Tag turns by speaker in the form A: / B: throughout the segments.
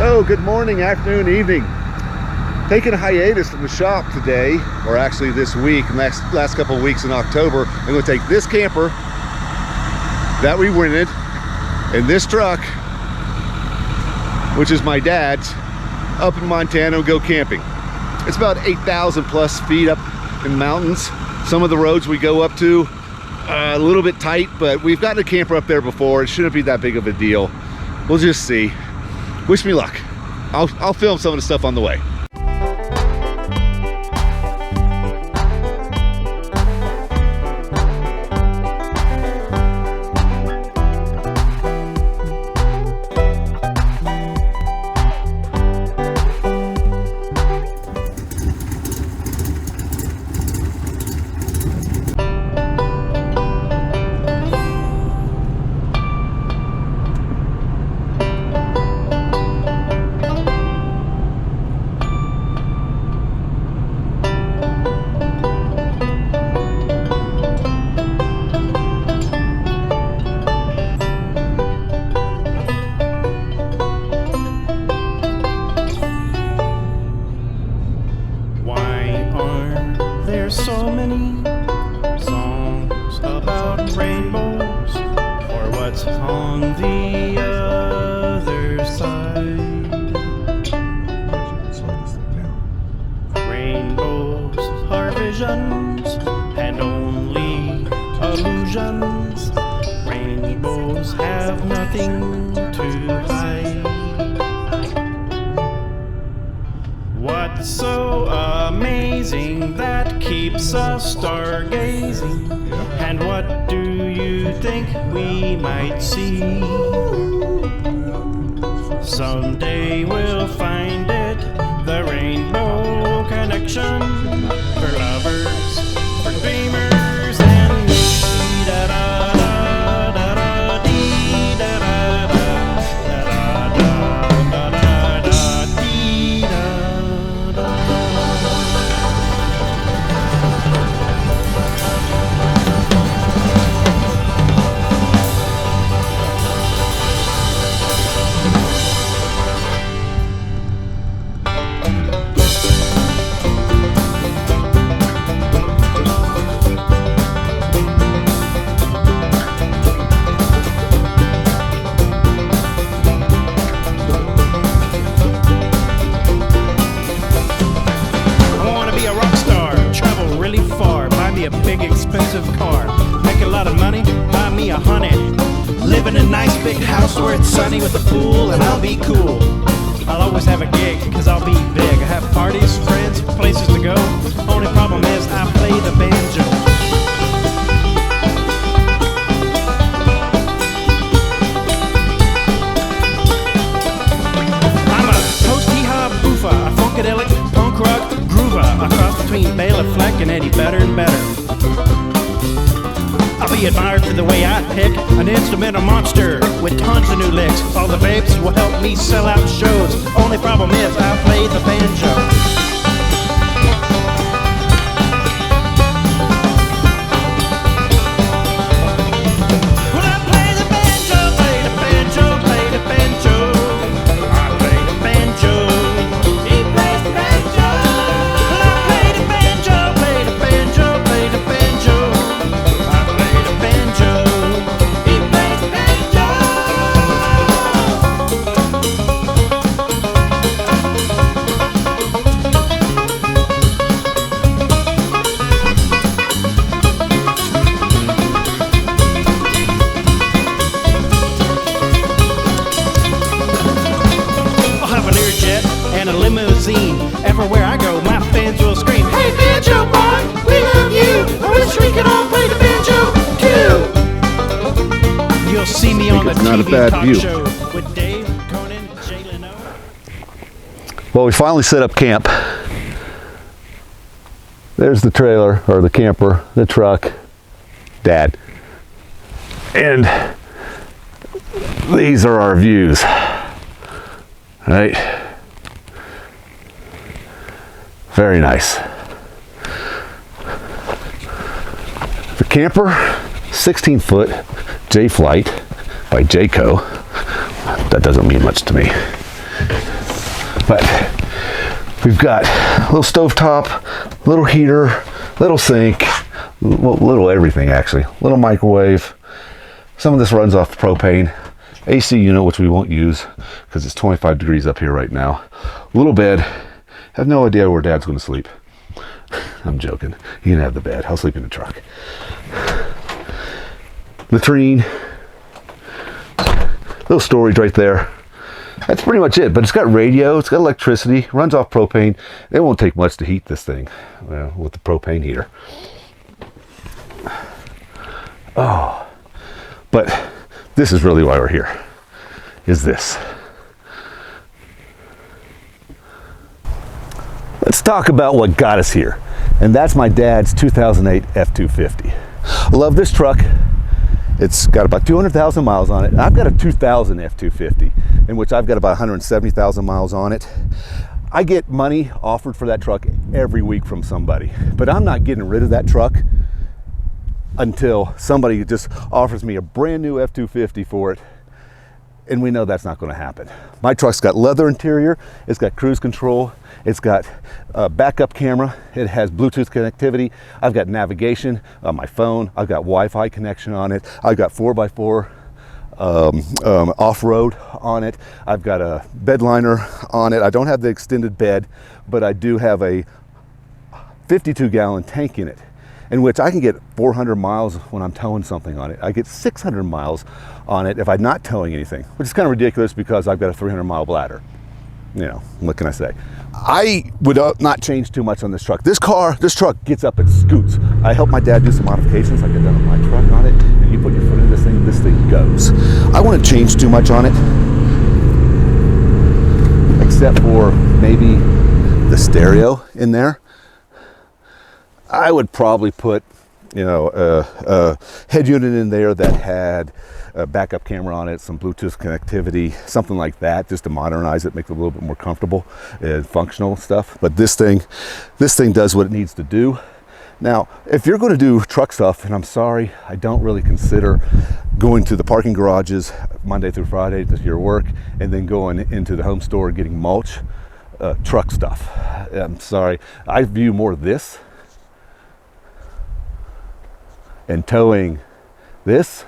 A: So good morning, afternoon, evening. Taking a hiatus from the shop today, or actually this week, last couple of weeks in October. I'm going to take this camper that we rented and this truck, which is my dad's, up in Montana and go camping. It's about 8,000 plus feet up in the mountains. Some of the roads we go up to a little bit tight, but we've gotten a camper up there before. It shouldn't be that big of a deal. We'll just see. Wish me luck. I'll film some of the stuff on the way.
B: So many songs about rainbows, or what's on the other side. Rainbows are visions and only illusions. Rainbows have nothing to hide. What's so amazing that keeps us stargazing? And what do you think we might see? Someday we'll find it, the rainbow connection, for lovers, for dreamers, and me. Da da da da da dee da da da da da da da dee da. A big expensive car, make a lot of money, buy me a honey, live in a nice big house where it's sunny with a pool, and I'll be cool. I'll always have a gig, cause I'll be big. I have parties, friends, places to go. Only problem is I play the banjo. I'm a post-hee-haw boofa, a funkadelic, punk rock groover, a cross between Bela Fleck and Eddie Vedder and Better. I'll be admired for the way I pick an instrumental monster with tons of new licks. All the babes will help me sell out shows. Only problem is I play the banjo. And a limousine. Everywhere I go, my fans will scream, "Hey banjo boy, we love you. I wish we could all play the banjo too." You'll see me on the TV talk show with Dave, Conan, Jay Leno.
A: Well, we finally set up camp. There's the trailer, or the camper, the truck, Dad. And these are our views. Right? Very nice. The camper, 16-foot J-Flight by Jayco. That doesn't mean much to me. But we've got a little stovetop, little heater, little sink, little everything actually, little microwave. Some of this runs off propane. AC unit, which we won't use because it's 25 degrees up here right now. Little bed. Have no idea where Dad's going to sleep. I'm joking. He can have the bed. I'll sleep in the truck. Latrine. Little storage right there. That's pretty much it. But it's got radio. It's got electricity. Runs off propane. It won't take much to heat this thing with the propane heater. Oh, but this is really why we're here. Is this. Let's talk about what got us here. And that's my dad's 2008 F-250. I love this truck. It's got about 200,000 miles on it. I've got a 2000 F-250, in which I've got about 170,000 miles on it. I get money offered for that truck every week from somebody, but I'm not getting rid of that truck until somebody just offers me a brand new F-250 for it. And we know that's not going to happen. My truck's got leather interior, it's got cruise control, it's got a backup camera, it has Bluetooth connectivity, I've got navigation on my phone, I've got Wi-Fi connection on it, I've got 4x4 off-road on it, I've got a bed liner on it. I don't have the extended bed, but I do have a 52-gallon tank in it, in which I can get 400 miles when I'm towing something on it. I get 600 miles on it if I'm not towing anything, which is kind of ridiculous because I've got a 300-mile bladder. You know, what can I say? I would not change too much on this truck. This truck gets up and scoots. I helped my dad do some modifications like I've done on my truck on it, and you put your foot in this thing goes. I wouldn't change too much on it, except for maybe the stereo in there. I would probably put, you know, a head unit in there that had a backup camera on it, some Bluetooth connectivity, something like that, just to modernize it, make it a little bit more comfortable and functional stuff. But this thing does what it needs to do. Now, if you're going to do truck stuff, and I'm sorry, I don't really consider going to the parking garages Monday through Friday to your work, and then going into the home store getting mulch, truck stuff. I'm sorry, I view more this and towing this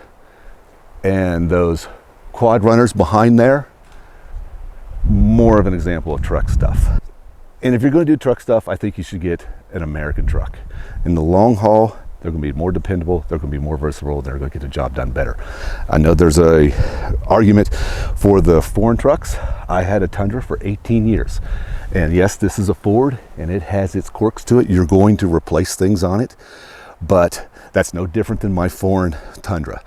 A: and those quad runners behind there, more of an example of truck stuff. And if you're going to do truck stuff, I think you should get an American truck. In the long haul, they're going to be more dependable, they're going to be more versatile, they're going to get the job done better. I know there's a argument for the foreign trucks. I had a Tundra for 18 years. And yes, this is a Ford and it has its quirks to it. You're going to replace things on it, but that's no different than my foreign Tundra.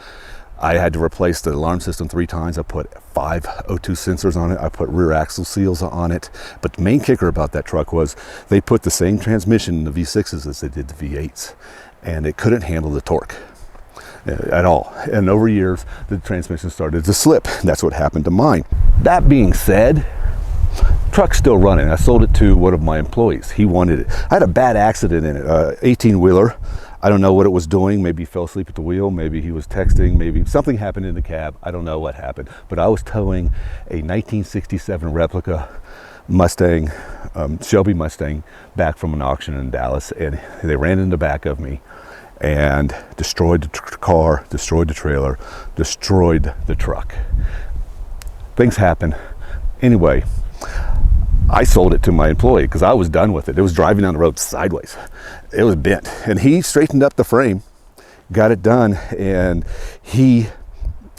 A: I had to replace the alarm system 3 times. I put 5 O2 sensors on it. I put rear axle seals on it. But the main kicker about that truck was they put the same transmission in the V6s as they did the V8s. And it couldn't handle the torque at all. And over years, the transmission started to slip. That's what happened to mine. That being said, truck's still running. I sold it to one of my employees. He wanted it. I had a bad accident in it, 18-wheeler. I don't know what it was doing. Maybe he fell asleep at the wheel. Maybe he was texting. Maybe something happened in the cab. I don't know what happened. But I was towing a 1967 replica Mustang, Shelby Mustang, back from an auction in Dallas. And they ran in the back of me and destroyed the car, destroyed the trailer, destroyed the truck. Things happen. Anyway, I sold it to my employee because I was done with it. It was driving down the road sideways. It was bent. And he straightened up the frame, got it done, and he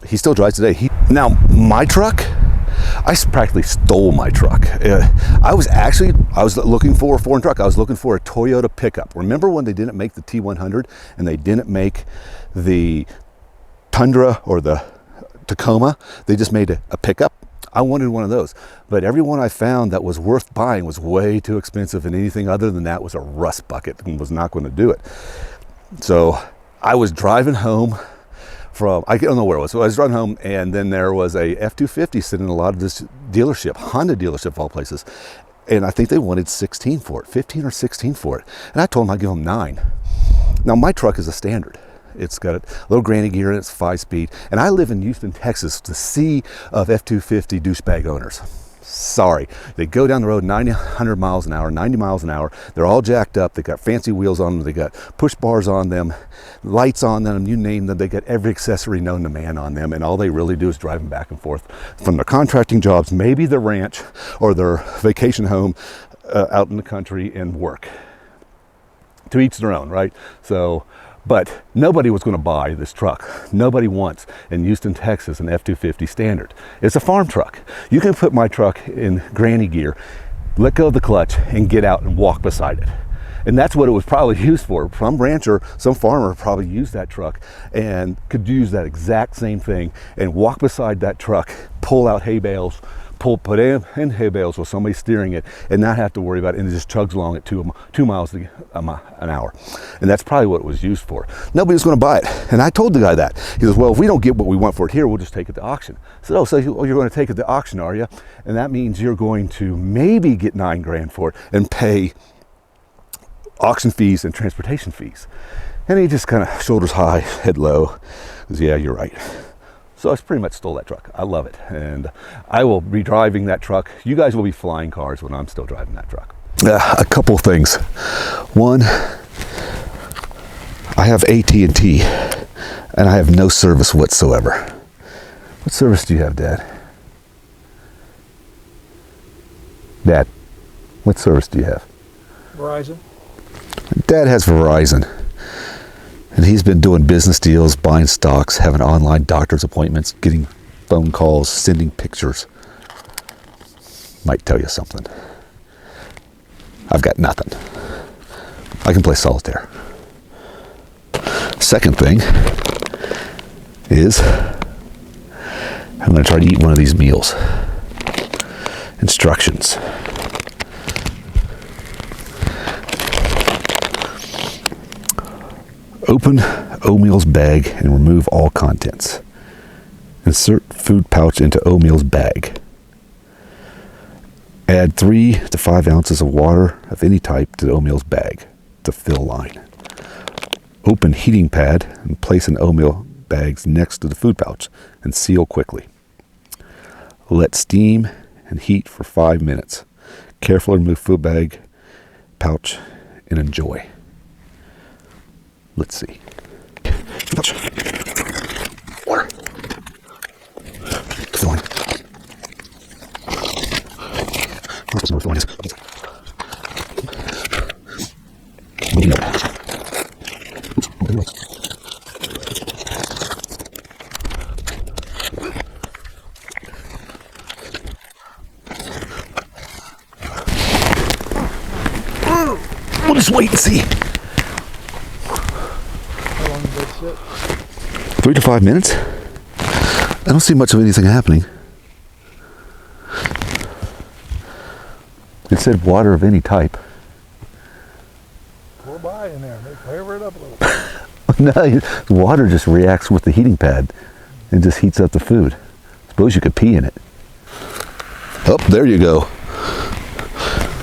A: still drives today. Now, my truck, I practically stole my truck. I was looking for a foreign truck. I was looking for a Toyota pickup. Remember when they didn't make the T100 and they didn't make the Tundra or the Tacoma? They just made a pickup. I wanted one of those, but every one I found that was worth buying was way too expensive, and anything other than that was a rust bucket and was not going to do it. So I was driving home from, I don't know where it was. So I was driving home, and then there was a F-250 sitting in a lot of this dealership, Honda dealership of all places. And I think they wanted 16 for it, 15 or 16 for it. And I told them I'd give them 9. Now my truck is a standard. It's got a little granny gear and it's 5-speed. And I live in Houston, Texas, the sea of F-250 douchebag owners. Sorry. They go down the road 90, 100 miles an hour, 90 miles an hour. They're all jacked up. They got fancy wheels on them. They got push bars on them, lights on them, you name them. They got every accessory known to man on them. And all they really do is drive them back and forth from their contracting jobs, maybe their ranch or their vacation home out in the country, and work. To each their own, right? So, but nobody was going to buy this truck. Nobody wants in Houston, Texas, an F-250 Standard. It's a farm truck. You can put my truck in granny gear, let go of the clutch, and get out and walk beside it. And that's what it was probably used for. Some rancher, some farmer probably used that truck and could use that exact same thing and walk beside that truck, pull out hay bales, put in hay bales with somebody steering it, and not have to worry about it, and it just chugs along at 2 miles an hour. And that's probably what it was used for. Nobody was going to buy it. And I told the guy that. He goes, well, if we don't get what we want for it here, we'll just take it to auction. I said, oh, so you're going to take it to auction, are you? And that means you're going to maybe get $9 grand for it and pay auction fees and transportation fees. And he just kind of shoulders high, head low. He goes, yeah, you're right. So I pretty much stole that truck. I love it. And I will be driving that truck. You guys will be flying cars when I'm still driving that truck. A couple things. One, I have AT&T and I have no service whatsoever. What service do you have, Dad? Dad, what service do you have?
C: Verizon.
A: Dad has Verizon. And he's been doing business deals, buying stocks, having online doctor's appointments, getting phone calls, sending pictures. Might tell you something. I've got nothing. I can play solitaire. Second thing is I'm going to try to eat one of these meals. Instructions. Open oatmeal's bag and remove all contents. Insert food pouch into oatmeal's bag. Add 3 to 5 ounces of water of any type to the oatmeal's bag to fill line. Open heating pad and place in oatmeal bags next to the food pouch and seal quickly. Let steam and heat for 5 minutes. Carefully remove food bag, pouch, and enjoy. Let's see. Water. Filling. We'll just wait and see. 3 to 5 minutes? I don't see much of anything happening. It said water of any type.
C: Pour by in there. They flavor it up a little bit.
A: No, water just reacts with the heating pad and just heats up the food. Suppose you could pee in it. Oh, there you go.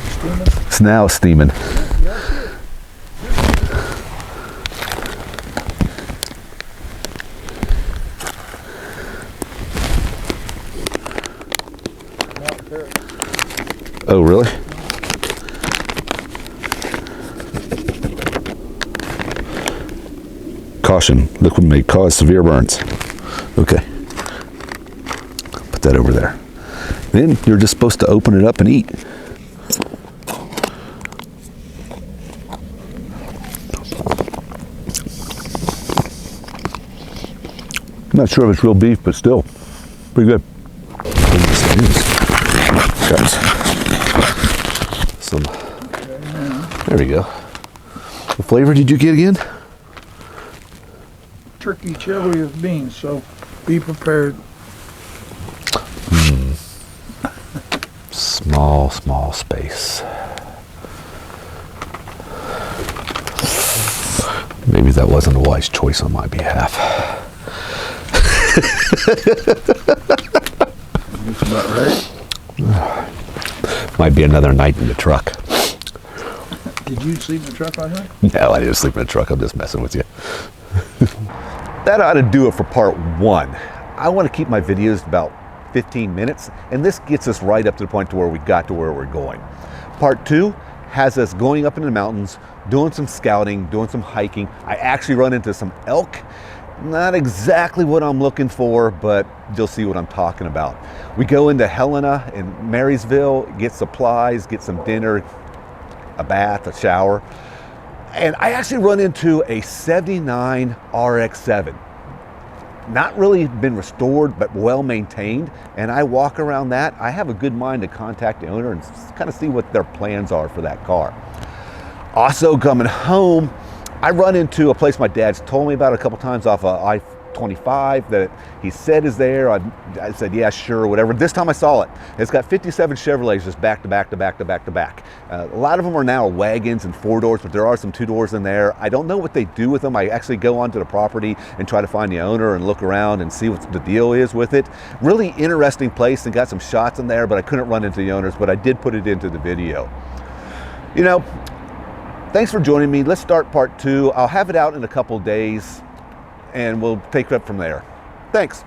C: Steaming?
A: It's now steaming. Oh, really? Caution, liquid may cause severe burns. Okay. Put that over there. Then you're just supposed to open it up and eat. I'm not sure if it's real beef, but still, pretty good. Got some, there we go. What flavor did you get again?
C: Turkey chili with beans, so be prepared.
A: Small space. Maybe that wasn't a wise choice on my behalf.
C: That's about right.
A: Might be another night in the truck.
C: Did you sleep in the truck last night?
A: No, I didn't sleep in the truck. I'm just messing with you. That ought to do it for part 1. I want to keep my videos about 15 minutes, and this gets us right up to the point to where we got to where we're going. Part 2 has us going up into the mountains, doing some scouting, doing some hiking. I actually run into some elk. Not exactly what I'm looking for, but you'll see what I'm talking about. We go into Helena in Marysville, get supplies, get some dinner, a bath, a shower. And I actually run into a 79 RX7. Not really been restored, but well maintained. And I walk around that. I have a good mind to contact the owner and kind of see what their plans are for that car. Also coming home, I run into a place my dad's told me about a couple times off of I-25 that he said is there. I said, yeah, sure, whatever. This time I saw it. It's got 57 Chevrolets just back to back to back to back to back. A lot of them are now wagons and 4-doors, but there are some 2-doors in there. I don't know what they do with them. I actually go onto the property and try to find the owner and look around and see what the deal is with it. Really interesting place, and got some shots in there, but I couldn't run into the owners, but I did put it into the video. You know, thanks for joining me. Let's start part 2. I'll have it out in a couple days and we'll take it up from there. Thanks.